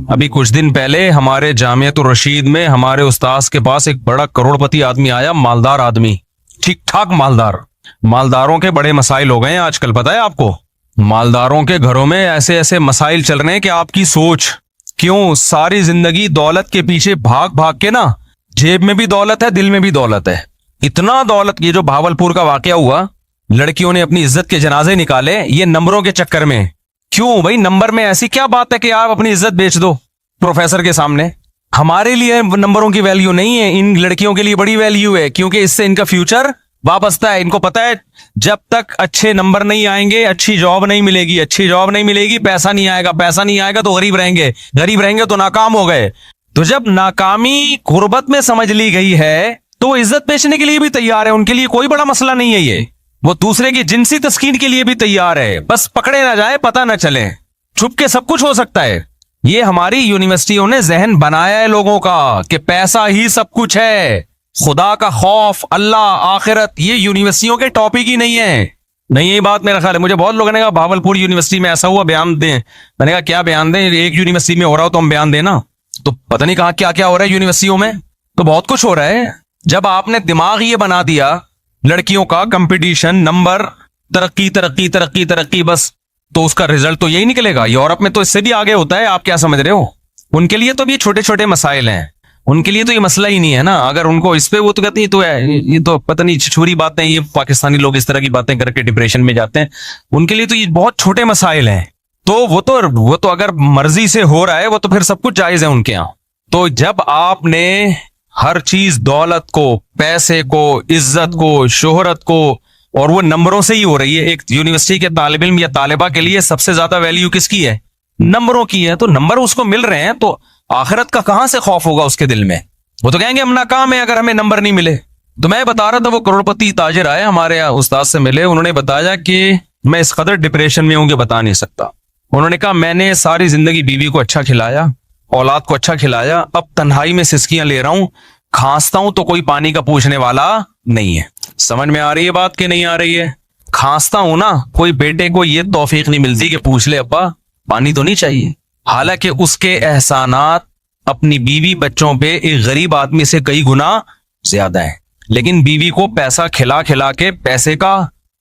ابھی کچھ دن پہلے ہمارے جامعۃ الرشید میں ہمارے استاذ کے پاس ایک بڑا کروڑپتی آدمی آیا، مالدار آدمی، ٹھیک ٹھاک مالدار۔ مالداروں کے بڑے مسائل ہو گئے ہیں آج کل، پتہ ہے آپ کو؟ مالداروں کے گھروں میں ایسے ایسے مسائل چل رہے ہیں کہ آپ کی سوچ کیوں ساری زندگی دولت کے پیچھے بھاگ بھاگ کے نا، جیب میں بھی دولت ہے، دل میں بھی دولت ہے، اتنا دولت۔ یہ جو بھاولپور کا واقعہ ہوا، لڑکیوں نے اپنی عزت کے جنازے نکالے یہ نمبروں کے چکر میں۔ کیوں بھائی؟ نمبر میں ایسی کیا بات ہے کہ آپ اپنی عزت بیچ دو پروفیسر کے سامنے؟ ہمارے لیے نمبروں کی ویلیو نہیں ہے، ان لڑکیوں کے لیے بڑی ویلیو ہے، کیونکہ اس سے ان کا فیوچر وابستہ ہے۔ ان کو پتہ ہے جب تک اچھے نمبر نہیں آئیں گے اچھی جاب نہیں ملے گی، اچھی جاب نہیں ملے گی پیسہ نہیں آئے گا، پیسہ نہیں آئے گا تو غریب رہیں گے، غریب رہیں گے تو ناکام ہو گئے۔ تو جب ناکامی غربت میں سمجھ لی گئی ہے تو وہ عزت بیچنے کے لیے بھی تیار ہے، ان کے لیے کوئی بڑا مسئلہ نہیں ہے یہ۔ وہ دوسرے کی جنسی تسکین کے لیے بھی تیار ہے، بس پکڑے نہ جائے، پتہ نہ چلے، چھپ کے سب کچھ ہو سکتا ہے۔ یہ ہماری یونیورسٹیوں نے ذہن بنایا ہے لوگوں کا کہ پیسہ ہی سب کچھ ہے، خدا کا خوف، اللہ، آخرت یہ یونیورسٹیوں کے ٹاپک ہی نہیں ہے۔ نہیں یہی بات میرا خیال ہے۔ مجھے بہت لوگوں نے کہا بھاولپور یونیورسٹی میں ایسا ہوا، بیان دیں۔ میں نے کہا کیا بیان دیں؟ ایک یونیورسٹی میں ہو رہا ہو تو ہم بیان دیں نا۔ تو پتہ نہیں کہا کیا کیا ہو رہا ہے یونیورسٹیوں میں، تو بہت کچھ ہو رہا ہے۔ جب آپ نے دماغ یہ بنا دیا لڑکیوں کا کمپٹیشن، نمبر، ترقی ترقی ترقی ترقی، بس تو اس کا رزلٹ تو یہی نکلے گا۔ یورپ میں تو اس سے بھی آگے ہوتا ہے، آپ کیا سمجھ رہے ہو؟ ان کے لیے تو یہ چھوٹے چھوٹے مسائل ہیں، ان کے لیے تو یہ مسئلہ ہی نہیں ہے نا۔ اگر ان کو اس پہ وہ تو کہتے ہیں تو یہ تو پتہ نہیں چھوری باتیں، یہ پاکستانی لوگ اس طرح کی باتیں کر کے ڈپریشن میں جاتے ہیں، ان کے لیے تو یہ بہت چھوٹے مسائل ہیں۔ تو وہ تو اگر مرضی سے ہو رہا ہے وہ تو پھر سب کچھ جائز ہے ان کے ہاں۔ تو جب آپ نے ہر چیز، دولت کو، پیسے کو، عزت کو، شہرت کو، اور وہ نمبروں سے ہی ہو رہی ہے۔ ایک یونیورسٹی کے طالب علم یا طالبہ کے لیے سب سے زیادہ ویلیو کس کی ہے؟ نمبروں کی ہے۔ تو نمبر اس کو مل رہے ہیں تو آخرت کا کہاں سے خوف ہوگا اس کے دل میں؟ وہ تو کہیں گے ہم ناکام ہیں اگر ہمیں نمبر نہیں ملے۔ تو میں بتا رہا تھا وہ کروڑپتی تاجر آئے ہمارے استاد سے ملے، انہوں نے بتایا کہ میں اس قدر ڈپریشن میں ہوں کہ بتا نہیں سکتا۔ انہوں نے کہا میں نے ساری زندگی بیوی کو اچھا کھلایا، اولاد کو اچھا کھلایا، اب تنہائی میں سسکیاں لے رہا ہوں، کھانستا ہوں تو کوئی پانی کا پوچھنے والا نہیں ہے۔ سمجھ میں آ رہی ہے بات کہ نہیں آ رہی ہے؟ کھانستا ہوں نا، کوئی بیٹے کو یہ توفیق نہیں ملتی کہ پوچھ لے ابا پانی تو نہیں چاہیے، حالانکہ اس کے احسانات اپنی بیوی بچوں پہ ایک غریب آدمی سے کئی گنا زیادہ ہیں۔ لیکن بیوی کو پیسہ کھلا کھلا کے پیسے کا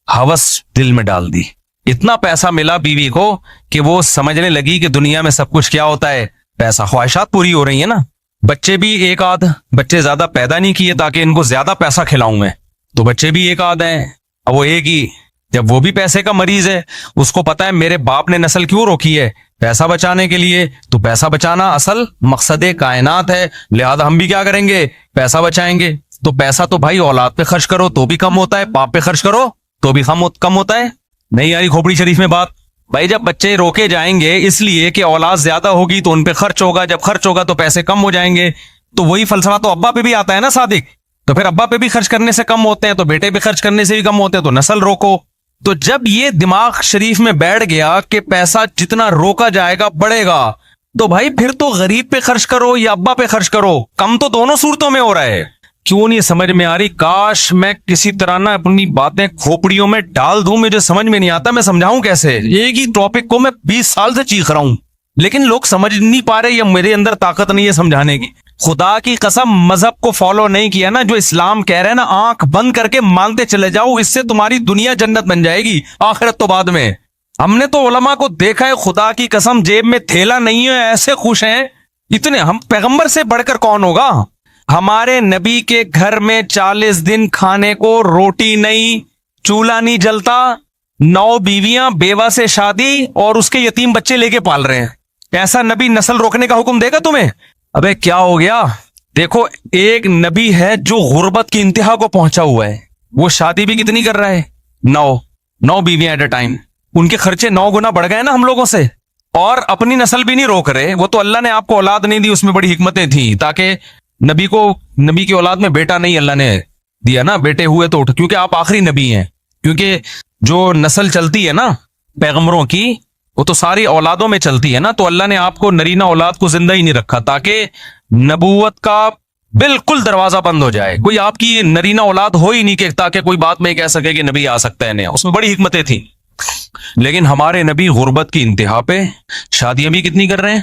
ہوس دل میں ڈال دی، اتنا پیسہ ملا بیوی کو کہ وہ سمجھنے لگی کہ دنیا میں سب کچھ کیا ہوتا ہے؟ پیسہ۔ خواہشات پوری ہو رہی ہیں نا۔ بچے بھی ایک آدھ، بچے زیادہ پیدا نہیں کیے تاکہ ان کو زیادہ پیسہ کھلاؤں میں، تو بچے بھی ایک آدھ ہیں، اب وہ ایک ہی، جب وہ بھی پیسے کا مریض ہے، اس کو پتا ہے میرے باپ نے نسل کیوں روکی ہے؟ پیسہ بچانے کے لیے۔ تو پیسہ بچانا اصل مقصد کائنات ہے، لہذا ہم بھی کیا کریں گے؟ پیسہ بچائیں گے۔ تو پیسہ تو بھائی اولاد پہ خرچ کرو تو بھی کم ہوتا ہے، باپ پہ خرچ کرو تو بھی کم ہوتا ہے۔ نہیں یاری کھوپڑی شریف میں بات؟ بھائی جب بچے روکے جائیں گے اس لیے کہ اولاد زیادہ ہوگی تو ان پہ خرچ ہوگا، جب خرچ ہوگا تو پیسے کم ہو جائیں گے، تو وہی فلسفہ تو ابا پہ بھی آتا ہے نا صادق۔ تو پھر ابا پہ بھی خرچ کرنے سے کم ہوتے ہیں تو بیٹے پہ خرچ کرنے سے بھی کم ہوتے ہیں، تو نسل روکو۔ تو جب یہ دماغ شریف میں بیٹھ گیا کہ پیسہ جتنا روکا جائے گا بڑھے گا، تو بھائی پھر تو غریب پہ خرچ کرو یا ابا پہ خرچ کرو، کم تو دونوں صورتوں میں ہو رہا ہے۔ کیوں نہیں سمجھ میں آ رہی؟ کاش میں کسی طرح نہ اپنی باتیں کھوپڑیوں میں ڈال دوں، مجھے سمجھ میں نہیں آتا میں سمجھاؤں کیسے؟ ایک ہی ٹاپک کو میں 20 سال سے چیخ رہا ہوں لیکن لوگ سمجھ نہیں پا رہے، یا میرے اندر طاقت نہیں ہے سمجھانے کی۔ خدا کی قسم مذہب کو فالو نہیں کیا نا، جو اسلام کہہ رہے ہیں نا آنکھ بند کر کے مانتے چلے جاؤ، اس سے تمہاری دنیا جنت بن جائے گی، آخرت تو بعد میں۔ ہم نے تو علماء کو دیکھا ہے خدا کی قسم جیب میں تھیلا نہیں ہے، ایسے خوش ہیں اتنے۔ ہم پیغمبر سے بڑھ کر کون ہوگا؟ ہمارے نبی کے گھر میں 40 دن کھانے کو روٹی نہیں، چولہا نہیں جلتا، 9 بیویاں، بیوہ سے شادی، اور اس کے یتیم بچے لے کے پال رہے ہیں۔ ایسا نبی نسل روکنے کا حکم دے گا تمہیں؟ ابے کیا ہو گیا؟ دیکھو ایک نبی ہے جو غربت کی انتہا کو پہنچا ہوا ہے، وہ شادی بھی کتنی کر رہا ہے؟ 9 بیویاں ایٹ اے ٹائم۔ ان کے خرچے 9 گنا بڑھ گئے نا ہم لوگوں سے، اور اپنی نسل بھی نہیں روک رہے۔ وہ تو اللہ نے آپ کو اولاد نہیں دی، اس میں بڑی حکمتیں تھیں، تاکہ نبی کی اولاد میں بیٹا نہیں اللہ نے دیا نا، بیٹے ہوئے تو کیونکہ آپ آخری نبی ہیں، کیونکہ جو نسل چلتی ہے نا پیغمبروں کی وہ تو ساری اولادوں میں چلتی ہے نا، تو اللہ نے آپ کو نرینہ اولاد کو زندہ ہی نہیں رکھا تاکہ نبوت کا بالکل دروازہ بند ہو جائے، کوئی آپ کی نرینہ اولاد ہو ہی نہیں کہ تاکہ کوئی بات میں کہہ سکے کہ نبی آ سکتا ہے نیا، اس میں بڑی حکمتیں تھیں۔ لیکن ہمارے نبی غربت کی انتہا پہ شادیاں بھی کتنی کر رہے ہیں؟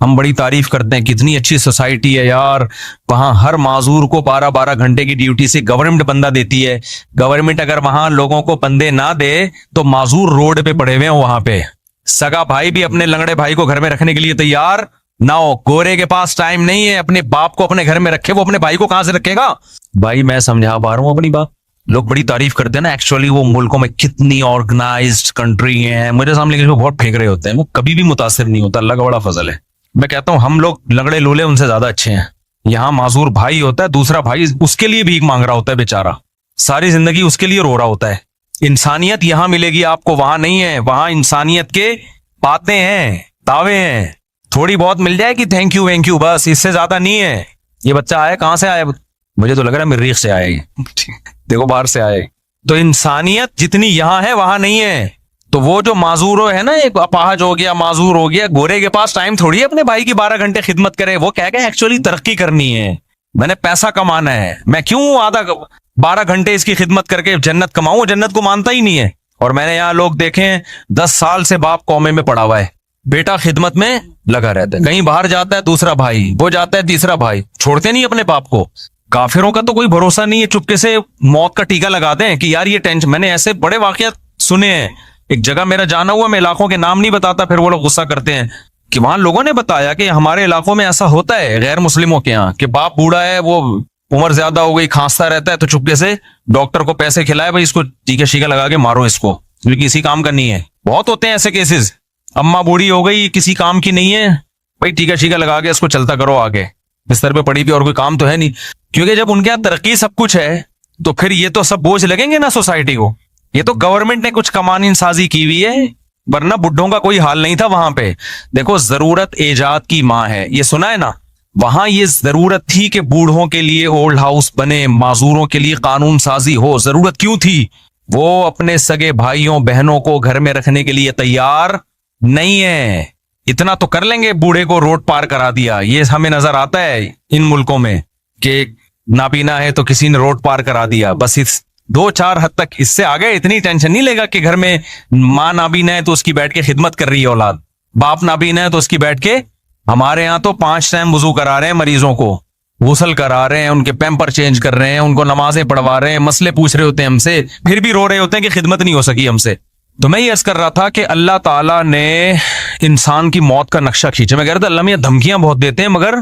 ہم بڑی تعریف کرتے ہیں کتنی اچھی سوسائٹی ہے یار, وہاں ہر معذور کو 12 گھنٹے کی ڈیوٹی سے گورنمنٹ بندہ دیتی ہے. گورنمنٹ اگر وہاں لوگوں کو بندے نہ دے تو معذور روڈ پہ پڑے ہوئے ہیں وہاں پہ. سگا بھائی بھی اپنے لنگڑے بھائی کو گھر میں رکھنے کے لیے تیار نہ ہو. گورے کے پاس ٹائم نہیں ہے اپنے باپ کو اپنے گھر میں رکھے, وہ اپنے بھائی کو کہاں سے رکھے گا؟ بھائی میں سمجھا پا رہا ہوں اپنی بات. لوگ بڑی تعریف کرتے ہیں نا, ایکچولی وہ ملکوں میں کتنی آرگنائزڈ کنٹری ہیں, مجھے سامنے کے بہت پھینک رہے ہوتے ہیں, وہ کبھی بھی متاثر نہیں ہوتا. اللہ کا بڑا فضل ہے. میں کہتا ہوں ہم لوگ لنگڑے لولے ان سے زیادہ اچھے ہیں. یہاں معذور بھائی ہوتا ہے, دوسرا بھائی اس کے لیے بھیک مانگ رہا ہوتا ہے بیچارہ, ساری زندگی اس کے لیے رو رہا ہوتا ہے. انسانیت یہاں ملے گی آپ کو, وہاں نہیں ہے. وہاں انسانیت کے باتیں ہیں, دعوے ہیں, تھوڑی بہت مل جائے کہ تھینک یو وینک یو, بس اس سے زیادہ نہیں ہے. یہ بچہ آیا کہاں سے آیا؟ مجھے تو لگ رہا ہے مریخ سے آئے, دیکھو باہر سے آئے. تو انسانیت جتنی یہاں ہے وہاں نہیں ہے. تو وہ جو معذور ہے نا, ایک اپاہج ہو گیا, معذور ہو گیا, گورے کے پاس ٹائم تھوڑی ہے اپنے بھائی کی 12 گھنٹے خدمت کرے. وہ کہہ گئے ایکچولی ترقی کرنی ہے, میں نے پیسہ کمانا ہے, میں کیوں 12 گھنٹے اس کی خدمت کر کے جنت کماؤں؟ وہ جنت کو مانتا ہی نہیں ہے. اور میں نے یہاں لوگ دیکھے ہیں 10 سال سے باپ قومے میں پڑا ہوا ہے, بیٹا خدمت میں لگا رہتا ہے. کہیں باہر جاتا ہے دوسرا بھائی, وہ جاتا ہے تیسرا بھائی, چھوڑتے نہیں اپنے باپ کو. کافروں کا تو کوئی بھروسہ نہیں ہے, چپکے سے موت کا ٹیکا لگا دیں کہ یار یہ ٹینشن. میں نے ایسے بڑے واقعات سنے ہیں. ایک جگہ میرا جانا ہوا, میں علاقوں کے نام نہیں بتاتا, پھر وہ لوگ غصہ کرتے ہیں کہ وہاں لوگوں نے بتایا کہ ہمارے علاقوں میں ایسا ہوتا ہے غیر مسلموں کے یہاں کہ باپ بوڑھا ہے, وہ عمر زیادہ ہو گئی, کھانستا رہتا ہے, تو چپکے سے ڈاکٹر کو پیسے کھلائے, بھائی اس کو ٹیکا شیکا لگا کے مارو اس کو, کیونکہ کسی کام کا نہیں ہے. بہت ہوتے ہیں ایسے کیسز. اماں بوڑھی ہو گئی, کسی کام کی نہیں ہے, بھائی ٹیکا شیکا لگا کے اس کو چلتا کرو آگے, بستر پہ پڑی بھی اور کوئی کام تو ہے نہیں. کیونکہ جب ان کے یہاں ترقی سب کچھ ہے تو پھر یہ تو سب بوجھ لگیں گے نا سوسائٹی کو. یہ تو گورنمنٹ نے کچھ قوانین سازی کی ہوئی ہے, ورنہ بڈھوں کا کوئی حال نہیں تھا وہاں پہ. دیکھو ضرورت ایجاد کی ماں ہے, یہ سنا ہے نا. وہاں یہ ضرورت تھی کہ بوڑھوں کے لیے اولڈ ہاؤس بنے, معذوروں کے لیے قانون سازی ہو. ضرورت کیوں تھی؟ وہ اپنے سگے بھائیوں بہنوں کو گھر میں رکھنے کے لیے تیار نہیں ہے. اتنا تو کر لیں گے, بوڑھے کو روڈ پار کرا دیا. یہ ہمیں نظر آتا ہے ان ملکوں میں کہ نابینا ہے تو کسی نے روڈ پار کرا دیا, بس اس 2-4 حد تک. اس سے آگے اتنی ٹینشن نہیں لے گا کہ گھر میں ماں نابینا ہے تو اس کی بیٹھ کے خدمت کر رہی ہے اولاد, باپ نابینا ہے تو اس کی بیٹھ کے. ہمارے یہاں تو 5 ٹائم وضو کرا رہے ہیں مریضوں کو, غسل کرا رہے ہیں, ان کے پیمپر چینج کر رہے ہیں, ان کو نمازیں پڑھوا رہے ہیں, مسئلے پوچھ رہے ہوتے ہیں ہم سے, پھر بھی رو رہے ہوتے ہیں کہ خدمت نہیں ہو سکی ہم سے. تو میں یہ عرض کر رہا تھا کہ اللہ تعالیٰ نے انسان کی موت کا نقشہ کھینچا. میں کہہ رہا تھا اللہ میاں دھمکیاں بہت دیتے ہیں مگر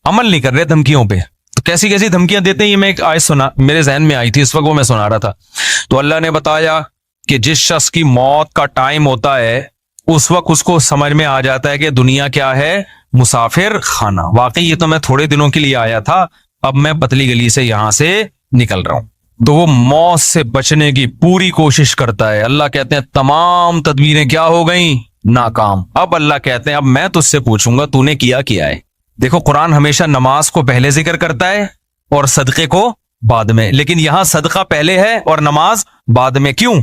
عمل نہیں کر رہے دھمکیوں پہ. تو کیسی کیسی دھمکیاں دیتے ہیں, یہ میں ایک آیت سنا, میرے ذہن میں آئی تھی اس وقت, وہ میں سنا رہا تھا. تو اللہ نے بتایا کہ جس شخص کی موت کا ٹائم ہوتا ہے اس وقت اس کو سمجھ میں آ جاتا ہے کہ دنیا کیا ہے, مسافر خانہ. واقعی یہ تو میں تھوڑے دنوں کے لیے آیا تھا, اب میں پتلی گلی سے یہاں سے نکل رہا ہوں. تو وہ موت سے بچنے کی پوری کوشش کرتا ہے. اللہ کہتے ہیں تمام تدبیریں کیا ہو گئیں, ناکام. اب اللہ کہتے ہیں اب میں تجھ سے پوچھوں گا تو نے کیا ہے. دیکھو قرآن ہمیشہ نماز کو پہلے ذکر کرتا ہے اور صدقے کو بعد میں, لیکن یہاں صدقہ پہلے ہے اور نماز بعد میں. کیوں؟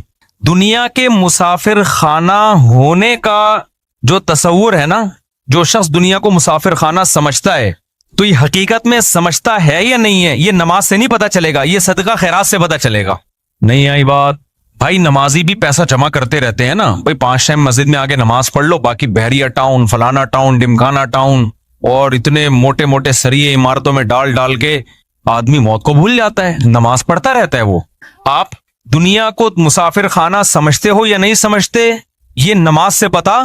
دنیا کے مسافر خانہ ہونے کا جو تصور ہے نا, جو شخص دنیا کو مسافر خانہ سمجھتا ہے تو یہ حقیقت میں سمجھتا ہے یا نہیں ہے, یہ نماز سے نہیں پتا چلے گا, یہ صدقہ خیرات سے پتا چلے گا. نہیں آئی بات؟ بھائی نمازی بھی پیسہ جمع کرتے رہتے ہیں نا, بھائی 5 ٹائم مسجد میں آگے نماز پڑھ لو, باقی بحریہ ٹاؤن, فلانا ٹاؤن, ڈمکانا ٹاؤن اور اتنے موٹے موٹے سریے عمارتوں میں ڈال کے آدمی موت کو بھول جاتا ہے, نماز پڑھتا رہتا ہے وہ. آپ دنیا کو مسافر خانہ سمجھتے ہو یا نہیں سمجھتے, یہ نماز سے پتا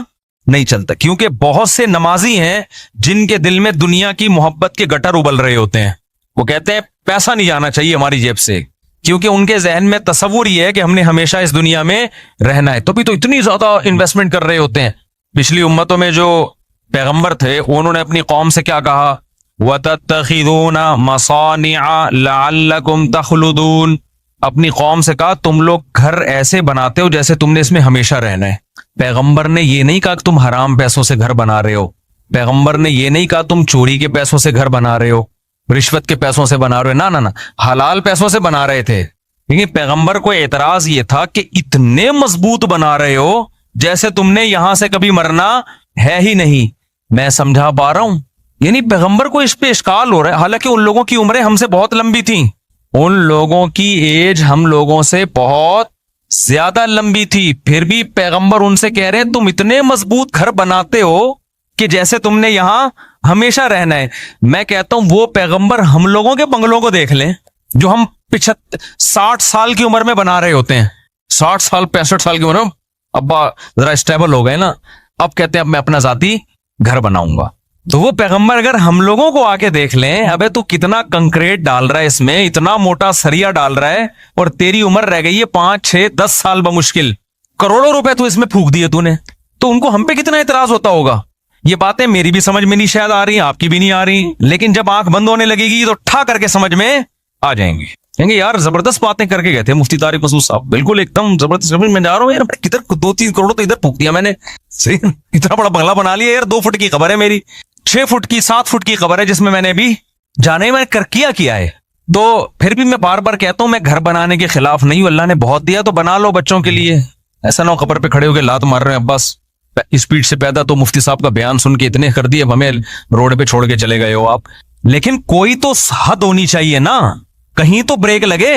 نہیں چلتا. کیونکہ بہت سے نمازی ہیں جن کے دل میں دنیا کی محبت کے گٹر ابل رہے ہوتے ہیں. وہ کہتے ہیں پیسہ نہیں جانا چاہیے ہماری جیب سے, کیونکہ ان کے ذہن میں تصور یہ ہے کہ ہم نے ہمیشہ اس دنیا میں رہنا ہے. تو بھی تو اتنی زیادہ انویسٹمنٹ کر رہے ہوتے ہیں. پچھلی امتوں میں جو پیغمبر تھے انہوں نے اپنی قوم سے کیا کہا, وَتَتَّخِذُونَ مَصَانِعَ لَعَلَّكُمْ تَخْلُدُونَ. اپنی قوم سے کہا تم لوگ گھر ایسے بناتے ہو جیسے تم نے اس میں ہمیشہ رہنا ہے. پیغمبر نے یہ نہیں کہا کہ تم حرام پیسوں سے گھر بنا رہے ہو, پیغمبر نے یہ نہیں کہا تم چوری کے پیسوں سے گھر بنا رہے ہو, رشوت کے پیسوں سے بنا رہے ہو, نہ حلال پیسوں سے بنا رہے تھے. لیکن پیغمبر کو اعتراض یہ تھا کہ اتنے مضبوط بنا رہے ہو جیسے تم نے یہاں سے کبھی مرنا ہے ہی نہیں. میں سمجھا پا رہا ہوں, یعنی پیغمبر کو اس پہ اشکال ہو رہا ہے. حالانکہ ان لوگوں کی عمریں ہم سے بہت لمبی تھیں, ان لوگوں کی ایج ہم لوگوں سے بہت زیادہ لمبی تھی, پھر بھی پیغمبر ان سے کہہ رہے ہیں تم اتنے مضبوط گھر بناتے ہو کہ جیسے تم نے یہاں ہمیشہ رہنا ہے. میں کہتا ہوں وہ پیغمبر ہم لوگوں کے بنگلوں کو دیکھ لیں جو ہم 60 سال کی عمر میں بنا رہے ہوتے ہیں. 60 سال 65 سال کی عمر میں ابا ذرا اسٹیبل ہو گئے نا, اب کہتے ہیں اب میں اپنا ذاتی گھر بناؤں گا. تو وہ پیغمبر اگر ہم لوگوں کو آ کے دیکھ لیں, ابے تو کتنا کنکریٹ ڈال رہا ہے اس میں, اتنا موٹا سریا ڈال رہا ہے, اور تیری عمر رہ گئی ہے 5 6 10 سال بمشکل, کروڑوں روپے تو اس میں پھونک دیے تو نے, تو ان کو ہم پہ کتنا اعتراض ہوتا ہوگا. یہ باتیں میری بھی سمجھ میں نہیں شاید آ رہی, آپ کی بھی نہیں آ رہی, لیکن جب آنکھ بند ہونے لگے گی تو ٹھا کر کے سمجھ میں آ جائیں گے. کہیں گے یار زبردست باتیں کر کے گئے تھے مفتی طارق مسعود صاحب, بالکل ایک دم زبردست. میں جا رہا ہوں یار, کدھر 2-3 کروڑ تو ادھر پھونک دیا میں نے, صحیح اتنا بڑا بنگلہ بنا لیا یار. 2 فٹ کی خبر ہے میری, 6 فٹ کی 7 فٹ کی خبر ہے جس میں نے ابھی جانے میں کیا ہے. تو پھر بھی میں بار بار کہتا ہوں میں گھر بنانے کے خلاف نہیں ہوں, اللہ نے بہت دیا تو بنا لو بچوں کے لیے. ایسا نہ ہو قبر پہ کھڑے ہو کے لات مار رہے ہیں عباس اسپیڈ سے پیدا, تو مفتی صاحب کا بیان سن کے اتنے کر دیے, اب ہمیں روڈ پہ چھوڑ کے چلے گئے ہو آپ. لیکن کوئی تو حد ہونی چاہیے نا, کہیں تو بریک لگے.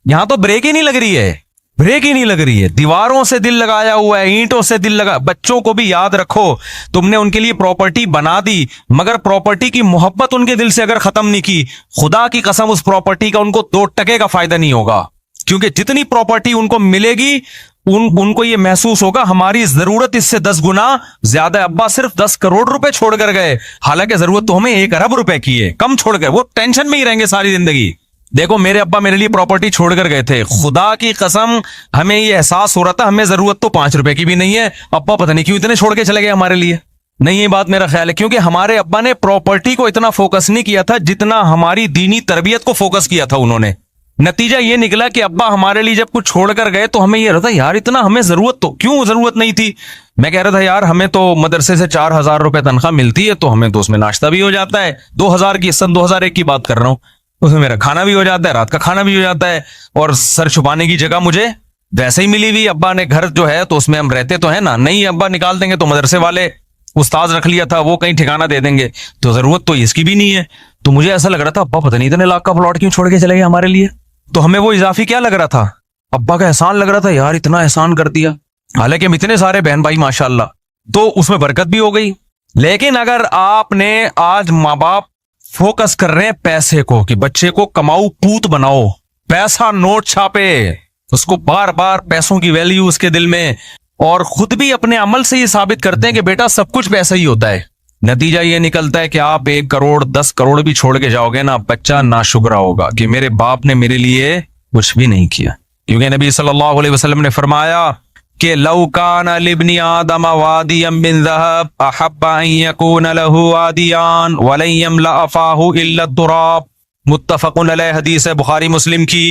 یہاں تو بریک ہی نہیں لگ رہی ہے, بریک ہی نہیں لگ رہی ہے. دیواروں سے دل لگایا ہوا ہے, اینٹوں سے دل لگا. بچوں کو بھی یاد رکھو, تم نے ان کے لیے پراپرٹی بنا دی, مگر پراپرٹی کی محبت ان کے دل سے اگر ختم نہیں کی, خدا کی قسم اس پراپرٹی کا ان کو 2 ٹکے کا فائدہ نہیں ہوگا. کیونکہ جتنی پراپرٹی ان کو ملے گی ان کو یہ محسوس ہوگا ہماری ضرورت اس سے 10 گنا زیادہ ہے. ابا صرف 10 کروڑ روپے چھوڑ کر گئے, حالانکہ ضرورت تو ہمیں 1 ارب روپے کی ہے, کم چھوڑ گئے. وہ ٹینشن میں ہی رہیں گے ساری زندگی. دیکھو میرے ابا میرے لیے پراپرٹی چھوڑ کر گئے تھے, خدا کی قسم ہمیں یہ احساس ہو رہا تھا ہمیں ضرورت تو 5 روپے کی بھی نہیں ہے. ابا پتہ نہیں کیوں اتنے چھوڑ کے چلے گئے ہمارے لیے. نہیں, یہ بات میرا خیال ہے کیونکہ ہمارے ابا نے پراپرٹی کو اتنا فوکس نہیں کیا تھا جتنا ہماری دینی تربیت کو فوکس کیا تھا انہوں نے. نتیجہ یہ نکلا کہ ابا ہمارے لیے جب کچھ چھوڑ کر گئے تو ہمیں یہ رہتا یار اتنا ہمیں ضرورت تو کیوں ضرورت نہیں تھی. میں کہہ رہا تھا یار ہمیں تو مدرسے سے 4000 روپے تنخواہ ملتی ہے, تو ہمیں تو اس میں ناشتہ بھی ہو جاتا ہے. 2000 کی 2001 کی بات کر رہا ہوں, اس میں میرا کھانا بھی ہو جاتا ہے, رات کا کھانا بھی ہو جاتا ہے, اور سر چھپانے کی جگہ مجھے ویسے ہی ملی ہوئی. ابا نے گھر جو ہے تو اس میں ہم رہتے تو ہیں نا, نہیں ابا نکال دیں گے تو مدرسے والے استاذ رکھ لیا تھا, وہ کہیں ٹھکانہ دے دیں گے, تو ضرورت تو اس کی بھی نہیں ہے. تو مجھے ایسا لگ رہا تھا ابا پتہ نہیں اتنے لاکھ کا پلاٹ کیوں چھوڑ کے چلے گئے ہمارے لیے. تو ہمیں وہ اضافی کیا لگ رہا تھا, ابا کا احسان لگ رہا تھا, یار اتنا احسان کر دیا. حالانکہ ہم اتنے سارے بہن بھائی ماشاءاللہ, تو اس میں برکت بھی ہو گئی. لیکن اگر آپ نے آج ماں باپ فوکس کر رہے ہیں پیسے کو کہ بچے کو کماؤ پوت بناؤ, پیسہ نوٹ چھاپے, اس کو بار بار پیسوں کی ویلیو اس کے دل میں, اور خود بھی اپنے عمل سے یہ ثابت کرتے ہیں کہ بیٹا سب کچھ پیسہ ہی ہوتا ہے. نتیجہ یہ نکلتا ہے کہ آپ 1 کروڑ 10 کروڑ بھی چھوڑ کے جاؤ گے نا, بچہ ناشکرا ہوگا کہ میرے باپ نے میرے لیے کچھ بھی نہیں کیا. کیونکہ نبی صلی اللہ علیہ وسلم نے فرمایا کہ لو کان لابن آدم وادیا من ذهب احب ان يكون له وادیان ولن يملأ فاه الا التراب. متفق علیہ حدیث ہے بخاری مسلم کی.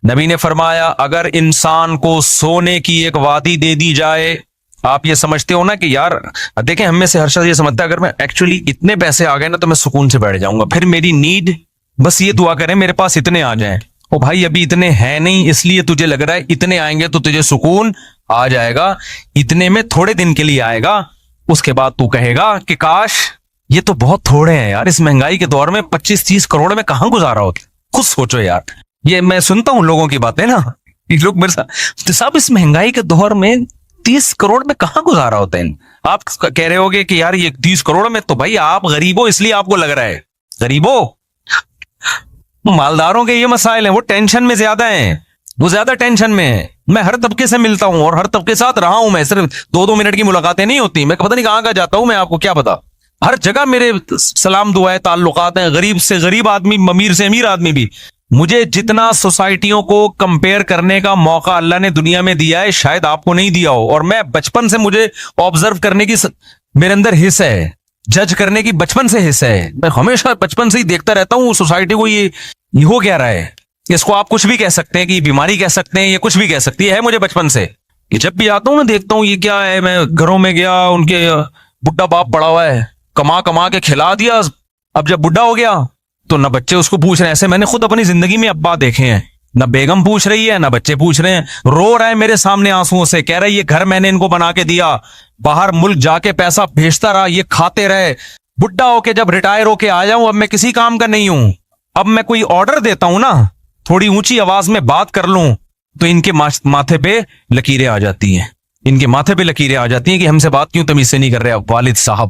نبی نے فرمایا اگر انسان کو سونے کی ایک وادی دے دی جائے, آپ یہ سمجھتے ہو نا کہ یار دیکھیں ہم میں سے ہر شخص یہ سمجھتا ہے اگر میں ایکچولی اتنے پیسے آ گئے نا تو میں سکون سے بیٹھ جاؤں گا, پھر میری نیڈ بس یہ دعا کریں میرے پاس اتنے آ جائیں. او بھائی ابھی اتنے ہیں نہیں, اس لیے تجھے لگ رہا ہے اتنے آئیں گے تو تجھے سکون آ جائے گا. اتنے میں تھوڑے دن کے لیے آئے گا, اس کے بعد تو کہے گا کہ کاش یہ تو بہت تھوڑے ہیں یار, اس مہنگائی کے دور میں 25-30 کروڑ میں کہاں گزارا ہوتا. خود سوچو یار, یہ میں سنتا ہوں لوگوں کی باتیں نا, لوگ میرے ساتھ صاحب اس مہنگائی کے دور میں 30 کروڑ میں کہاں گزارا ہوتا ہے. آپ کہہ رہے ہوگے کہ یار یہ 30 کروڑ میں, تو بھائی آپ غریب ہو اس لیے آپ کو لگ رہا ہے غریب ہو. مالداروں کے یہ مسائل ہیں, وہ ٹینشن میں زیادہ ہیں, وہ زیادہ ٹینشن میں ہیں. میں ہر طبقے سے ملتا ہوں اور ہر طبقے کے ساتھ رہا ہوں, میں صرف 2-2 منٹ کی ملاقاتیں نہیں ہوتی, میں پتہ نہیں کہاں جاتا ہوں, میں آپ کو کیا پتا. ہر جگہ میرے سلام دعائیں تعلقات ہیں, غریب سے غریب آدمی, امیر سے امیر آدمی بھی. مجھے جتنا سوسائٹیوں کو کمپیئر کرنے کا موقع اللہ نے دنیا میں دیا ہے شاید آپ کو نہیں دیا ہو, اور میں بچپن سے مجھے آبزرو کرنے کی میرے اندر حص ہے, جج کرنے کی بچپن سے حصہ ہے. میں ہمیشہ بچپن سے ہی دیکھتا رہتا ہوں سوسائٹی کو یہ ہو کیا رہا ہے. اس کو آپ کچھ بھی کہہ سکتے ہیں کہ بیماری کہہ سکتے ہیں, یہ کچھ بھی کہہ سکتی ہے مجھے بچپن سے. کہ جب بھی آتا ہوں میں دیکھتا ہوں یہ کیا ہے. میں گھروں میں گیا, ان کے بڈھا باپ پڑا ہوا ہے, کما کے کھلا دیا, اب جب بڈھا ہو گیا تو نہ بچے اس کو پوچھ رہے ہیں. ایسے میں نے خود اپنی زندگی میں ابا دیکھے ہیں, نہ بیگم پوچھ رہی ہے نہ بچے پوچھ رہے ہیں. رو رہا ہے میرے سامنے آنسوؤں سے, کہہ رہا ہے یہ گھر میں نے ان کو بنا کے دیا, باہر ملک جا کے پیسہ بھیجتا رہا, یہ کھاتے رہے. بڈھا ہو کے جب ریٹائر ہو کے آیا ہوں اب میں کسی کام کا نہیں ہوں. اب میں کوئی آرڈر دیتا ہوں نا, تھوڑی اونچی آواز میں بات کر لوں تو ان کے ماتھے پہ لکیریں آ جاتی ہیں, ان کے ماتھے پہ لکیریں آ جاتی ہیں کہ ہم سے بات کیوں تمیز سے نہیں کر رہے والد صاحب.